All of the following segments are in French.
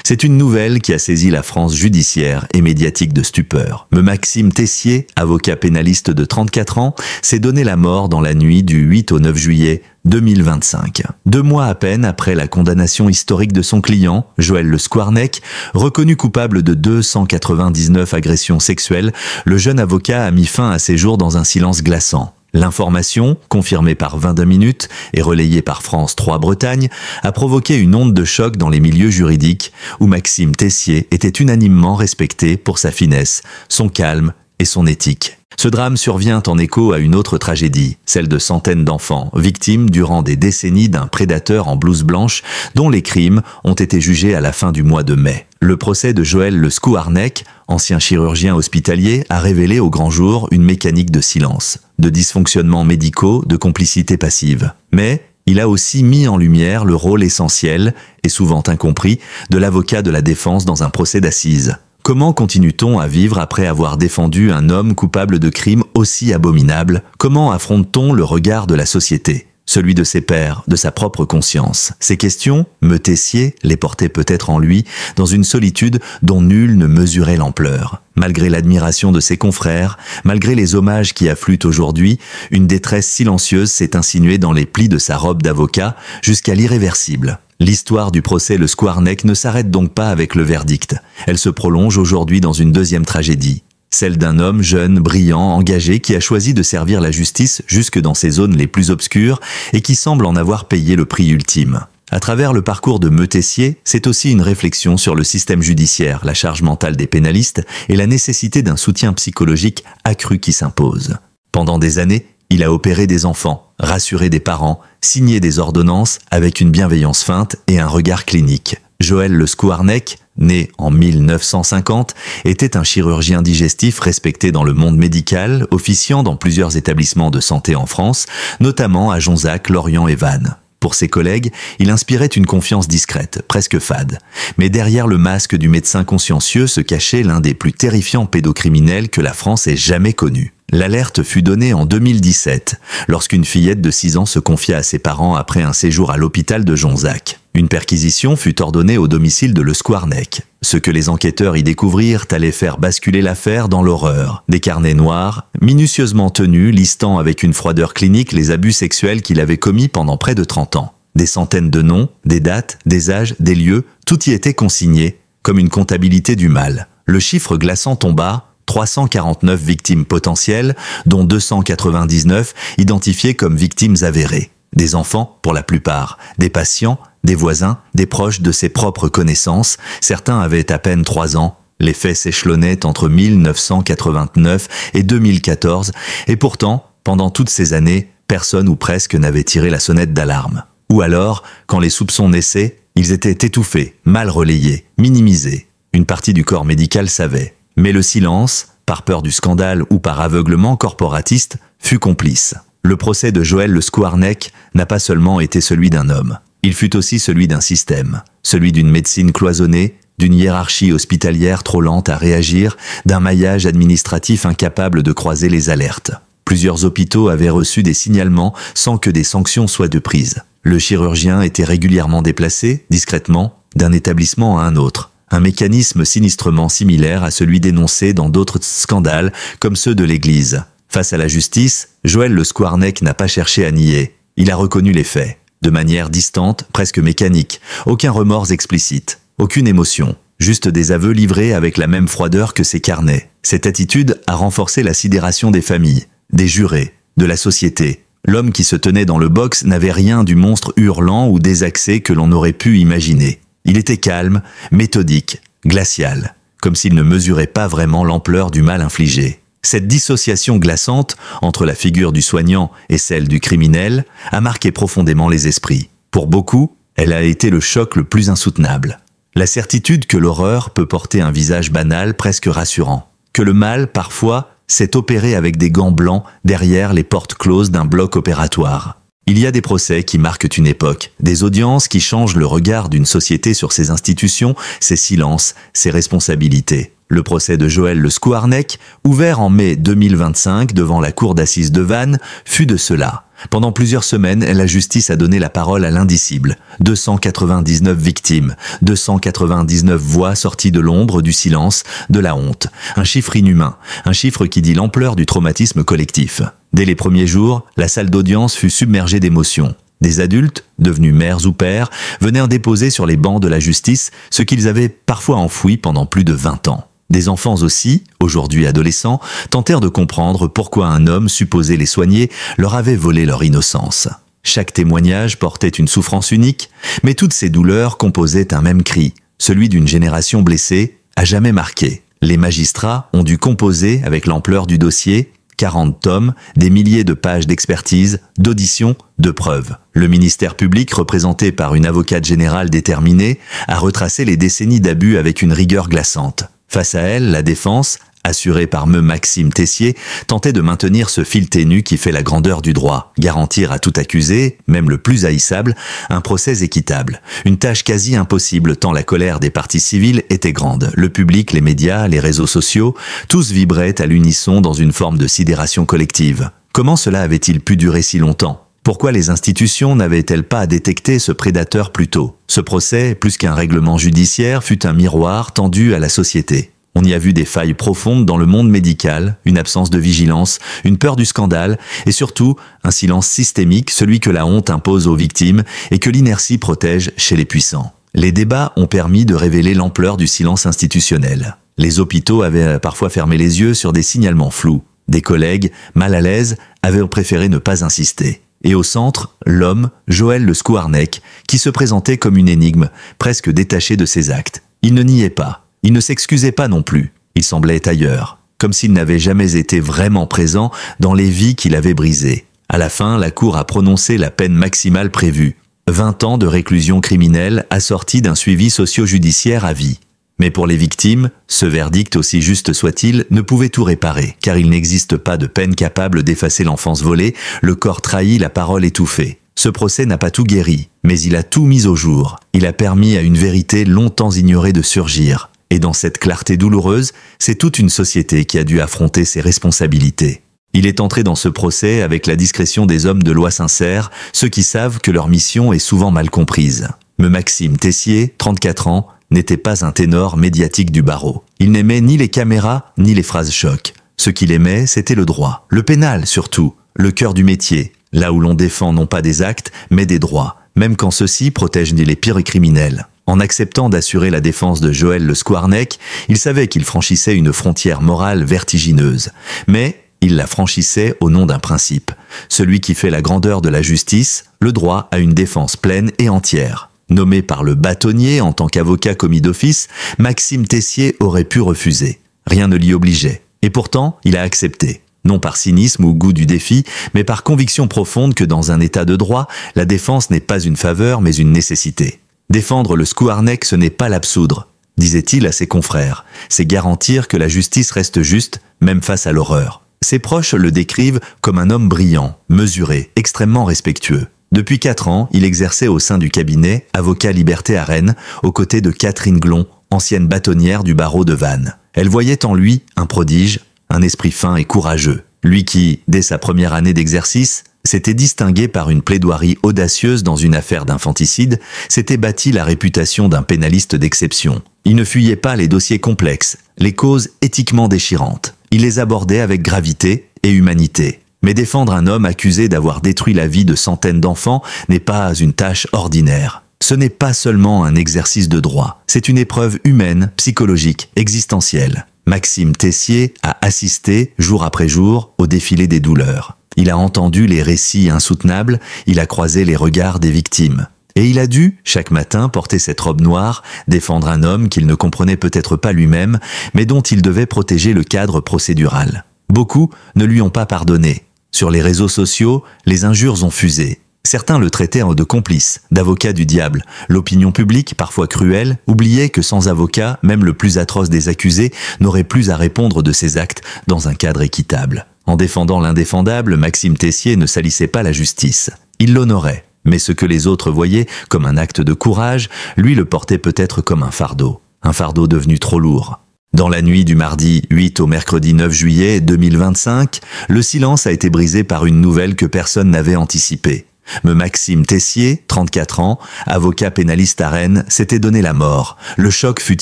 C'est une nouvelle qui a saisi la France judiciaire et médiatique de stupeur. Maxime Tessier, avocat pénaliste de 34 ans, s'est donné la mort dans la nuit du 8 au 9 juillet 2025. 2 mois à peine après la condamnation historique de son client, Joël Le Squarnec, reconnu coupable de 299 agressions sexuelles, le jeune avocat a mis fin à ses jours dans un silence glaçant. L'information, confirmée par 22 minutes et relayée par France 3 Bretagne, a provoqué une onde de choc dans les milieux juridiques où Maxime Tessier était unanimement respecté pour sa finesse, son calme et son éthique. Ce drame survient en écho à une autre tragédie, celle de centaines d'enfants, victimes durant des décennies d'un prédateur en blouse blanche dont les crimes ont été jugés à la fin du mois de mai. Le procès de Joël Le Squarnec, ancien chirurgien hospitalier, a révélé au grand jour une mécanique de silence, de dysfonctionnements médicaux, de complicité passive. Mais il a aussi mis en lumière le rôle essentiel, et souvent incompris, de l'avocat de la défense dans un procès d'assises. Comment continue-t-on à vivre après avoir défendu un homme coupable de crimes aussi abominables? Comment affronte-t-on le regard de la société? Celui de ses pairs, de sa propre conscience. Ces questions, Tessier les portait peut-être en lui, dans une solitude dont nul ne mesurait l'ampleur. Malgré l'admiration de ses confrères, malgré les hommages qui affluent aujourd'hui, une détresse silencieuse s'est insinuée dans les plis de sa robe d'avocat, jusqu'à l'irréversible. L'histoire du procès Le Squarnec ne s'arrête donc pas avec le verdict. Elle se prolonge aujourd'hui dans une deuxième tragédie. Celle d'un homme jeune, brillant, engagé, qui a choisi de servir la justice jusque dans ses zones les plus obscures et qui semble en avoir payé le prix ultime. À travers le parcours de Tessier, c'est aussi une réflexion sur le système judiciaire, la charge mentale des pénalistes et la nécessité d'un soutien psychologique accru qui s'impose. Pendant des années, il a opéré des enfants, rassuré des parents, signé des ordonnances avec une bienveillance feinte et un regard clinique. Joël Le Squarnec, né en 1950, était un chirurgien digestif respecté dans le monde médical, officiant dans plusieurs établissements de santé en France, notamment à Jonzac, Lorient et Vannes. Pour ses collègues, il inspirait une confiance discrète, presque fade. Mais derrière le masque du médecin consciencieux se cachait l'un des plus terrifiants pédocriminels que la France ait jamais connu. L'alerte fut donnée en 2017, lorsqu'une fillette de 6 ans se confia à ses parents après un séjour à l'hôpital de Jonzac. Une perquisition fut ordonnée au domicile de Le Squarnec. Ce que les enquêteurs y découvrirent allait faire basculer l'affaire dans l'horreur. Des carnets noirs, minutieusement tenus, listant avec une froideur clinique les abus sexuels qu'il avait commis pendant près de 30 ans. Des centaines de noms, des dates, des âges, des lieux, tout y était consigné, comme une comptabilité du mal. Le chiffre glaçant tomba, 349 victimes potentielles, dont 299 identifiées comme victimes avérées. Des enfants, pour la plupart, des patients, des voisins, des proches de ses propres connaissances. Certains avaient à peine 3 ans. Les faits s'échelonnaient entre 1989 et 2014, et pourtant, pendant toutes ces années, personne ou presque n'avait tiré la sonnette d'alarme. Ou alors, quand les soupçons naissaient, ils étaient étouffés, mal relayés, minimisés. Une partie du corps médical savait. Mais le silence, par peur du scandale ou par aveuglement corporatiste, fut complice. Le procès de Joël Le Squarnec n'a pas seulement été celui d'un homme. Il fut aussi celui d'un système, celui d'une médecine cloisonnée, d'une hiérarchie hospitalière trop lente à réagir, d'un maillage administratif incapable de croiser les alertes. Plusieurs hôpitaux avaient reçu des signalements sans que des sanctions soient de prise. Le chirurgien était régulièrement déplacé, discrètement, d'un établissement à un autre. Un mécanisme sinistrement similaire à celui dénoncé dans d'autres scandales comme ceux de l'Église. Face à la justice, Joël Le Squarnec n'a pas cherché à nier. Il a reconnu les faits. De manière distante, presque mécanique. Aucun remords explicite. Aucune émotion. Juste des aveux livrés avec la même froideur que ses carnets. Cette attitude a renforcé la sidération des familles, des jurés, de la société. L'homme qui se tenait dans le box n'avait rien du monstre hurlant ou désaxé que l'on aurait pu imaginer. Il était calme, méthodique, glacial, comme s'il ne mesurait pas vraiment l'ampleur du mal infligé. Cette dissociation glaçante entre la figure du soignant et celle du criminel a marqué profondément les esprits. Pour beaucoup, elle a été le choc le plus insoutenable. La certitude que l'horreur peut porter un visage banal presque rassurant. Que le mal, parfois, s'est opéré avec des gants blancs derrière les portes closes d'un bloc opératoire. Il y a des procès qui marquent une époque, des audiences qui changent le regard d'une société sur ses institutions, ses silences, ses responsabilités. Le procès de Joël Le Scouarnec, ouvert en mai 2025 devant la cour d'assises de Vannes, fut de cela. Pendant plusieurs semaines, la justice a donné la parole à l'indicible. 299 victimes, 299 voix sorties de l'ombre, du silence, de la honte. Un chiffre inhumain, un chiffre qui dit l'ampleur du traumatisme collectif. Dès les premiers jours, la salle d'audience fut submergée d'émotions. Des adultes, devenus mères ou pères, venaient en déposer sur les bancs de la justice ce qu'ils avaient parfois enfoui pendant plus de 20 ans. Des enfants aussi, aujourd'hui adolescents, tentèrent de comprendre pourquoi un homme supposé les soigner leur avait volé leur innocence. Chaque témoignage portait une souffrance unique, mais toutes ces douleurs composaient un même cri, celui d'une génération blessée, à jamais marquée. Les magistrats ont dû composer avec l'ampleur du dossier, 40 tomes, des milliers de pages d'expertise, d'auditions, de preuves. Le ministère public, représenté par une avocate générale déterminée, a retracé les décennies d'abus avec une rigueur glaçante. Face à elle, la défense, assurée par Maxime Tessier, tentait de maintenir ce fil ténu qui fait la grandeur du droit, garantir à tout accusé, même le plus haïssable, un procès équitable. Une tâche quasi impossible tant la colère des parties civiles était grande. Le public, les médias, les réseaux sociaux, tous vibraient à l'unisson dans une forme de sidération collective. Comment cela avait-il pu durer si longtemps ? Pourquoi les institutions n'avaient-elles pas détecté ce prédateur plus tôt ? Ce procès, plus qu'un règlement judiciaire, fut un miroir tendu à la société. On y a vu des failles profondes dans le monde médical, une absence de vigilance, une peur du scandale et surtout un silence systémique, celui que la honte impose aux victimes et que l'inertie protège chez les puissants. Les débats ont permis de révéler l'ampleur du silence institutionnel. Les hôpitaux avaient parfois fermé les yeux sur des signalements flous. Des collègues, mal à l'aise, avaient préféré ne pas insister. Et au centre, l'homme, Joël Le Scouarnec, qui se présentait comme une énigme, presque détaché de ses actes. Il ne niait pas, il ne s'excusait pas non plus, il semblait ailleurs, comme s'il n'avait jamais été vraiment présent dans les vies qu'il avait brisées. À la fin, la Cour a prononcé la peine maximale prévue, 20 ans de réclusion criminelle assortie d'un suivi socio-judiciaire à vie. Mais pour les victimes, ce verdict, aussi juste soit-il, ne pouvait tout réparer, car il n'existe pas de peine capable d'effacer l'enfance volée, le corps trahi, la parole étouffée. Ce procès n'a pas tout guéri, mais il a tout mis au jour. Il a permis à une vérité longtemps ignorée de surgir. Et dans cette clarté douloureuse, c'est toute une société qui a dû affronter ses responsabilités. Il est entré dans ce procès avec la discrétion des hommes de loi sincères, ceux qui savent que leur mission est souvent mal comprise. Maxime Tessier, 34 ans, n'était pas un ténor médiatique du barreau. Il n'aimait ni les caméras, ni les phrases chocs. Ce qu'il aimait, c'était le droit. Le pénal, surtout. Le cœur du métier. Là où l'on défend non pas des actes, mais des droits. Même quand ceux-ci protègent les pires criminels. En acceptant d'assurer la défense de Joël Le Scouarnec, il savait qu'il franchissait une frontière morale vertigineuse. Mais il la franchissait au nom d'un principe. Celui qui fait la grandeur de la justice, le droit à une défense pleine et entière. Nommé par le bâtonnier en tant qu'avocat commis d'office, Maxime Tessier aurait pu refuser. Rien ne l'y obligeait. Et pourtant, il a accepté. Non par cynisme ou goût du défi, mais par conviction profonde que dans un état de droit, la défense n'est pas une faveur mais une nécessité. Défendre Le Scouarnec, ce n'est pas l'absoudre, disait-il à ses confrères. C'est garantir que la justice reste juste, même face à l'horreur. Ses proches le décrivent comme un homme brillant, mesuré, extrêmement respectueux. Depuis 4 ans, il exerçait au sein du cabinet Avocat Liberté à Rennes, aux côtés de Catherine Glon, ancienne bâtonnière du barreau de Vannes. Elle voyait en lui un prodige, un esprit fin et courageux. Lui qui, dès sa première année d'exercice, s'était distingué par une plaidoirie audacieuse dans une affaire d'infanticide, s'était bâti la réputation d'un pénaliste d'exception. Il ne fuyait pas les dossiers complexes, les causes éthiquement déchirantes. Il les abordait avec gravité et humanité. Mais défendre un homme accusé d'avoir détruit la vie de centaines d'enfants n'est pas une tâche ordinaire. Ce n'est pas seulement un exercice de droit, c'est une épreuve humaine, psychologique, existentielle. Maxime Tessier a assisté, jour après jour, au défilé des douleurs. Il a entendu les récits insoutenables, il a croisé les regards des victimes. Et il a dû, chaque matin, porter cette robe noire, défendre un homme qu'il ne comprenait peut-être pas lui-même, mais dont il devait protéger le cadre procédural. Beaucoup ne lui ont pas pardonné. Sur les réseaux sociaux, les injures ont fusé. Certains le traitaient de complice, d'avocat du diable. L'opinion publique, parfois cruelle, oubliait que sans avocat, même le plus atroce des accusés n'aurait plus à répondre de ses actes dans un cadre équitable. En défendant l'indéfendable, Maxime Tessier ne salissait pas la justice. Il l'honorait, mais ce que les autres voyaient comme un acte de courage, lui le portait peut-être comme un fardeau devenu trop lourd. Dans la nuit du mardi 8 au mercredi 9 juillet 2025, le silence a été brisé par une nouvelle que personne n'avait anticipée. Maxime Tessier, 34 ans, avocat pénaliste à Rennes, s'était donné la mort. Le choc fut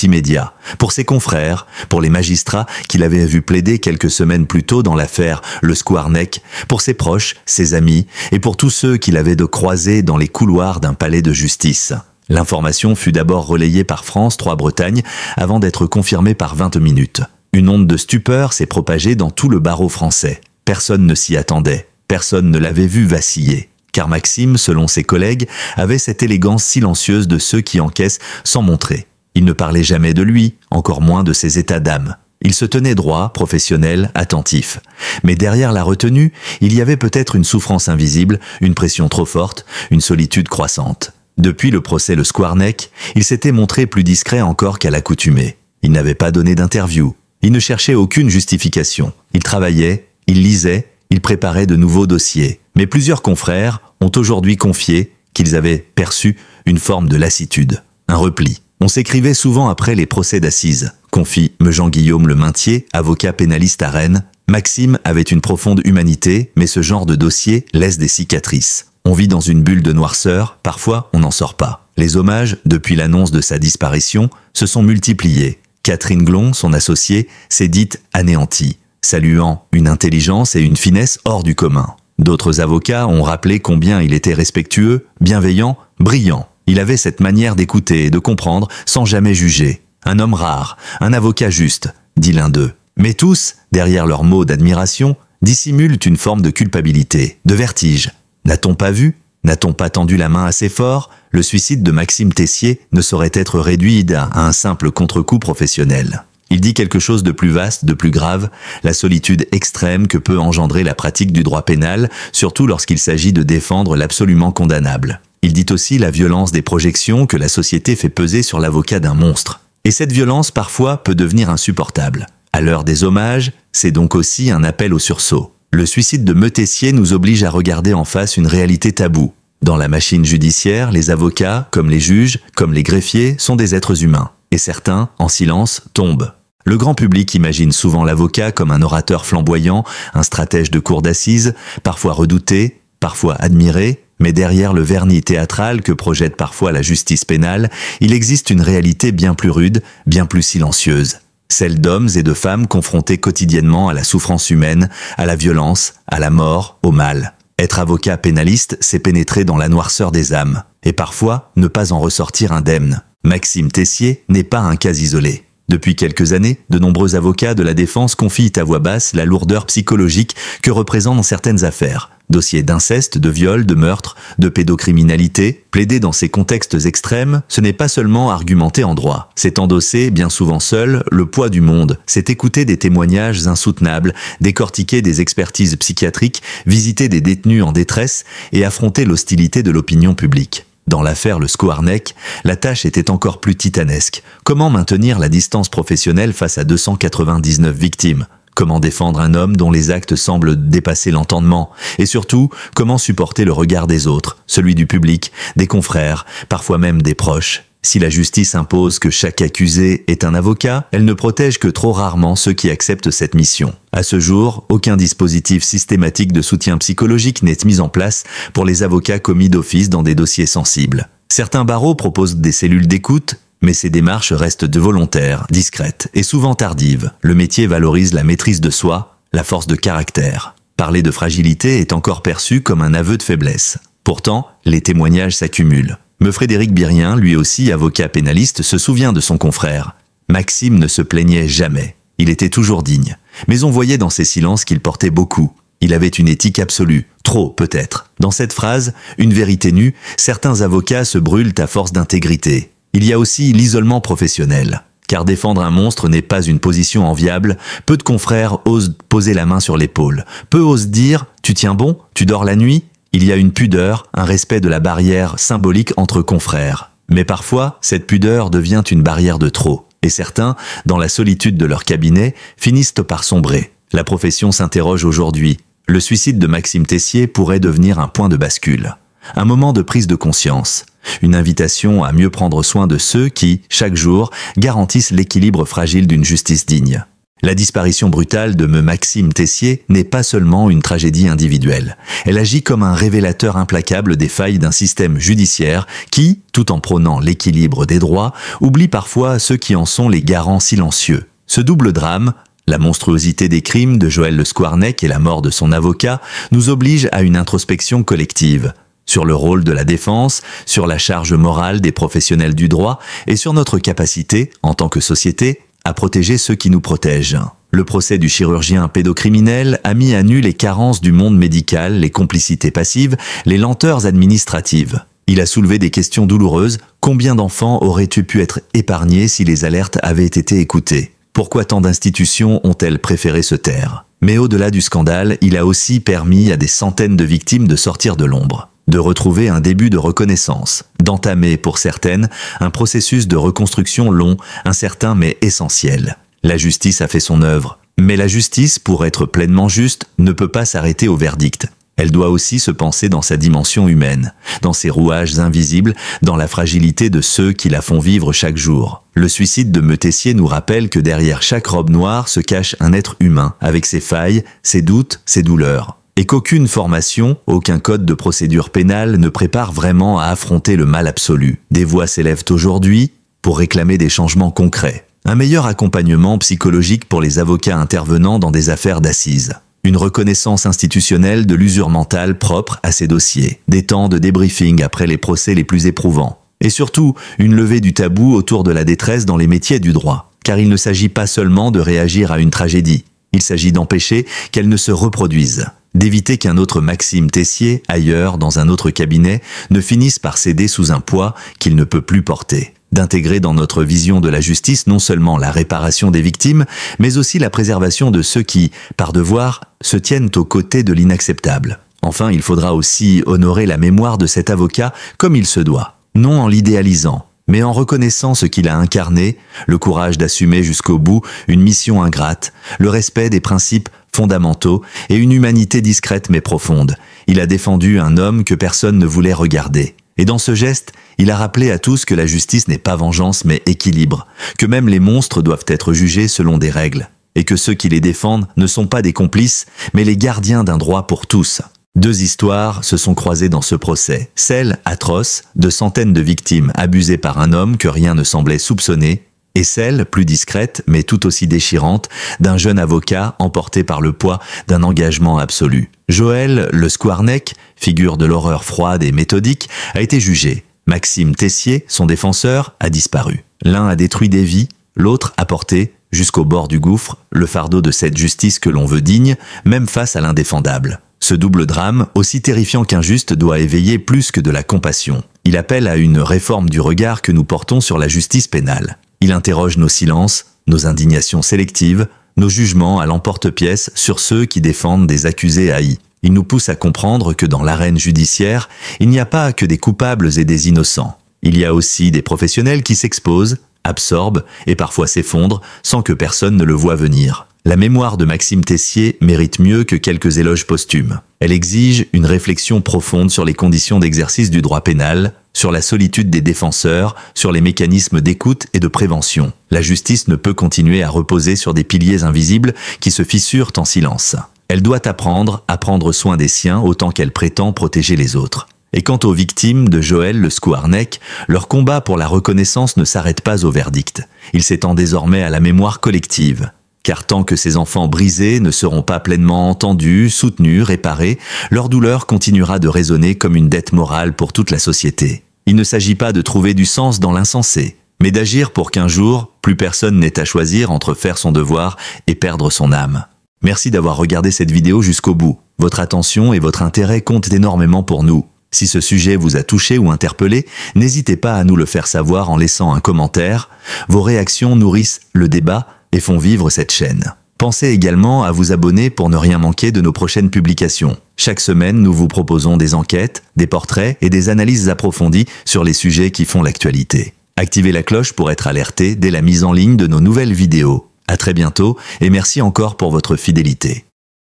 immédiat. Pour ses confrères, pour les magistrats qu'il avait vu plaider quelques semaines plus tôt dans l'affaire Le Skwarneck, pour ses proches, ses amis, et pour tous ceux qu'il avait de croisés dans les couloirs d'un palais de justice. L'information fut d'abord relayée par France 3 Bretagne avant d'être confirmée par 20 minutes. Une onde de stupeur s'est propagée dans tout le barreau français. Personne ne s'y attendait. Personne ne l'avait vu vaciller. Car Maxime, selon ses collègues, avait cette élégance silencieuse de ceux qui encaissent sans montrer. Il ne parlait jamais de lui, encore moins de ses états d'âme. Il se tenait droit, professionnel, attentif. Mais derrière la retenue, il y avait peut-être une souffrance invisible, une pression trop forte, une solitude croissante. Depuis le procès Le Skwarneck, il s'était montré plus discret encore qu'à l'accoutumée. Il n'avait pas donné d'interview. Il ne cherchait aucune justification. Il travaillait, il lisait, il préparait de nouveaux dossiers. Mais plusieurs confrères ont aujourd'hui confié qu'ils avaient perçu une forme de lassitude, un repli. On s'écrivait souvent après les procès d'assises, confie Jean-Guillaume Le Maintier, avocat pénaliste à Rennes. Maxime avait une profonde humanité, mais ce genre de dossier laisse des cicatrices. On vit dans une bulle de noirceur, parfois on n'en sort pas. Les hommages, depuis l'annonce de sa disparition, se sont multipliés. Catherine Glon, son associée, s'est dite anéantie, saluant une intelligence et une finesse hors du commun. D'autres avocats ont rappelé combien il était respectueux, bienveillant, brillant. Il avait cette manière d'écouter et de comprendre sans jamais juger. Un homme rare, un avocat juste, dit l'un d'eux. Mais tous, derrière leurs mots d'admiration, dissimulent une forme de culpabilité, de vertige. N'a-t-on pas vu? N'a-t-on pas tendu la main assez fort? Le suicide de Maxime Tessier ne saurait être réduit à un simple contre-coup professionnel. Il dit quelque chose de plus vaste, de plus grave, la solitude extrême que peut engendrer la pratique du droit pénal, surtout lorsqu'il s'agit de défendre l'absolument condamnable. Il dit aussi la violence des projections que la société fait peser sur l'avocat d'un monstre. Et cette violence, parfois, peut devenir insupportable. À l'heure des hommages, c'est donc aussi un appel au sursaut. Le suicide de Tessier nous oblige à regarder en face une réalité taboue. Dans la machine judiciaire, les avocats, comme les juges, comme les greffiers, sont des êtres humains. Et certains, en silence, tombent. Le grand public imagine souvent l'avocat comme un orateur flamboyant, un stratège de cour d'assises, parfois redouté, parfois admiré, mais derrière le vernis théâtral que projette parfois la justice pénale, il existe une réalité bien plus rude, bien plus silencieuse. Celle d'hommes et de femmes confrontés quotidiennement à la souffrance humaine, à la violence, à la mort, au mal. Être avocat pénaliste, c'est pénétrer dans la noirceur des âmes, et parfois ne pas en ressortir indemne. Maxime Tessier n'est pas un cas isolé. Depuis quelques années, de nombreux avocats de la défense confient à voix basse la lourdeur psychologique que représentent certaines affaires. Dossiers d'inceste, de viol, de meurtre, de pédocriminalité, plaider dans ces contextes extrêmes, ce n'est pas seulement argumenter en droit. C'est endosser, bien souvent seul, le poids du monde. C'est écouter des témoignages insoutenables, décortiquer des expertises psychiatriques, visiter des détenus en détresse et affronter l'hostilité de l'opinion publique. Dans l'affaire Le Skwarneck, la tâche était encore plus titanesque. Comment maintenir la distance professionnelle face à 299 victimes ? Comment défendre un homme dont les actes semblent dépasser l'entendement? Et surtout, comment supporter le regard des autres, celui du public, des confrères, parfois même des proches? Si la justice impose que chaque accusé est un avocat, elle ne protège que trop rarement ceux qui acceptent cette mission. À ce jour, aucun dispositif systématique de soutien psychologique n'est mis en place pour les avocats commis d'office dans des dossiers sensibles. Certains barreaux proposent des cellules d'écoute, mais ces démarches restent volontaires, discrètes et souvent tardives. Le métier valorise la maîtrise de soi, la force de caractère. Parler de fragilité est encore perçu comme un aveu de faiblesse. Pourtant, les témoignages s'accumulent. Frédéric Birien, lui aussi avocat pénaliste, se souvient de son confrère. Maxime ne se plaignait jamais. Il était toujours digne. Mais on voyait dans ses silences qu'il portait beaucoup. Il avait une éthique absolue. Trop, peut-être. Dans cette phrase, une vérité nue, certains avocats se brûlent à force d'intégrité. Il y a aussi l'isolement professionnel. Car défendre un monstre n'est pas une position enviable. Peu de confrères osent poser la main sur l'épaule. Peu osent dire « Tu tiens bon ? Tu dors la nuit ?» Il y a une pudeur, un respect de la barrière symbolique entre confrères. Mais parfois, cette pudeur devient une barrière de trop. Et certains, dans la solitude de leur cabinet, finissent par sombrer. La profession s'interroge aujourd'hui. Le suicide de Maxime Tessier pourrait devenir un point de bascule. un moment de prise de conscience, une invitation à mieux prendre soin de ceux qui, chaque jour, garantissent l'équilibre fragile d'une justice digne. La disparition brutale de Maxime Tessier n'est pas seulement une tragédie individuelle. Elle agit comme un révélateur implacable des failles d'un système judiciaire qui, tout en prônant l'équilibre des droits, oublie parfois ceux qui en sont les garants silencieux. Ce double drame, la monstruosité des crimes de Joël Le Scouarnec et la mort de son avocat, nous oblige à une introspection collective sur le rôle de la défense, sur la charge morale des professionnels du droit et sur notre capacité, en tant que société, à protéger ceux qui nous protègent. Le procès du chirurgien pédocriminel a mis à nu les carences du monde médical, les complicités passives, les lenteurs administratives. Il a soulevé des questions douloureuses. Combien d'enfants auraient-ils pu être épargnés si les alertes avaient été écoutées? Pourquoi tant d'institutions ont-elles préféré se taire? Mais au-delà du scandale, il a aussi permis à des centaines de victimes de sortir de l'ombre, de retrouver un début de reconnaissance, d'entamer, pour certaines, un processus de reconstruction long, incertain mais essentiel. La justice a fait son œuvre. Mais la justice, pour être pleinement juste, ne peut pas s'arrêter au verdict. Elle doit aussi se penser dans sa dimension humaine, dans ses rouages invisibles, dans la fragilité de ceux qui la font vivre chaque jour. Le suicide de Tessier nous rappelle que derrière chaque robe noire se cache un être humain, avec ses failles, ses doutes, ses douleurs. Et qu'aucune formation, aucun code de procédure pénale ne prépare vraiment à affronter le mal absolu. Des voix s'élèvent aujourd'hui pour réclamer des changements concrets. Un meilleur accompagnement psychologique pour les avocats intervenant dans des affaires d'assises. Une reconnaissance institutionnelle de l'usure mentale propre à ces dossiers. Des temps de débriefing après les procès les plus éprouvants. Et surtout, une levée du tabou autour de la détresse dans les métiers du droit. Car il ne s'agit pas seulement de réagir à une tragédie. Il s'agit d'empêcher qu'elle ne se reproduise. D'éviter qu'un autre Maxime Tessier, ailleurs, dans un autre cabinet, ne finisse par céder sous un poids qu'il ne peut plus porter. D'intégrer dans notre vision de la justice non seulement la réparation des victimes, mais aussi la préservation de ceux qui, par devoir, se tiennent aux côtés de l'inacceptable. Enfin, il faudra aussi honorer la mémoire de cet avocat comme il se doit, non en l'idéalisant, mais en reconnaissant ce qu'il a incarné, le courage d'assumer jusqu'au bout une mission ingrate, le respect des principes fondamentaux et une humanité discrète mais profonde. Il a défendu un homme que personne ne voulait regarder. Et dans ce geste, il a rappelé à tous que la justice n'est pas vengeance mais équilibre, que même les monstres doivent être jugés selon des règles, et que ceux qui les défendent ne sont pas des complices, mais les gardiens d'un droit pour tous. Deux histoires se sont croisées dans ce procès. Celle, atroce, de centaines de victimes abusées par un homme que rien ne semblait soupçonner, et celle, plus discrète mais tout aussi déchirante, d'un jeune avocat emporté par le poids d'un engagement absolu. Joël Le Scouarnec, figure de l'horreur froide et méthodique, a été jugé. Maxime Tessier, son défenseur, a disparu. L'un a détruit des vies, l'autre a porté, jusqu'au bord du gouffre, le fardeau de cette justice que l'on veut digne, même face à l'indéfendable. Ce double drame, aussi terrifiant qu'injuste, doit éveiller plus que de la compassion. Il appelle à une réforme du regard que nous portons sur la justice pénale. Il interroge nos silences, nos indignations sélectives, nos jugements à l'emporte-pièce sur ceux qui défendent des accusés haïs. Il nous pousse à comprendre que dans l'arène judiciaire, il n'y a pas que des coupables et des innocents. Il y a aussi des professionnels qui s'exposent, absorbent et parfois s'effondrent sans que personne ne le voie venir. La mémoire de Maxime Tessier mérite mieux que quelques éloges posthumes. Elle exige une réflexion profonde sur les conditions d'exercice du droit pénal, sur la solitude des défenseurs, sur les mécanismes d'écoute et de prévention. La justice ne peut continuer à reposer sur des piliers invisibles qui se fissurent en silence. Elle doit apprendre à prendre soin des siens autant qu'elle prétend protéger les autres. Et quant aux victimes de Joël Le Scouarnec, leur combat pour la reconnaissance ne s'arrête pas au verdict. Il s'étend désormais à la mémoire collective. Car tant que ces enfants brisés ne seront pas pleinement entendus, soutenus, réparés, leur douleur continuera de résonner comme une dette morale pour toute la société. Il ne s'agit pas de trouver du sens dans l'insensé, mais d'agir pour qu'un jour, plus personne n'ait à choisir entre faire son devoir et perdre son âme. Merci d'avoir regardé cette vidéo jusqu'au bout. Votre attention et votre intérêt comptent énormément pour nous. Si ce sujet vous a touché ou interpellé, n'hésitez pas à nous le faire savoir en laissant un commentaire. Vos réactions nourrissent le débat et font vivre cette chaîne. Pensez également à vous abonner pour ne rien manquer de nos prochaines publications. Chaque semaine, nous vous proposons des enquêtes, des portraits et des analyses approfondies sur les sujets qui font l'actualité. Activez la cloche pour être alerté dès la mise en ligne de nos nouvelles vidéos. À très bientôt et merci encore pour votre fidélité.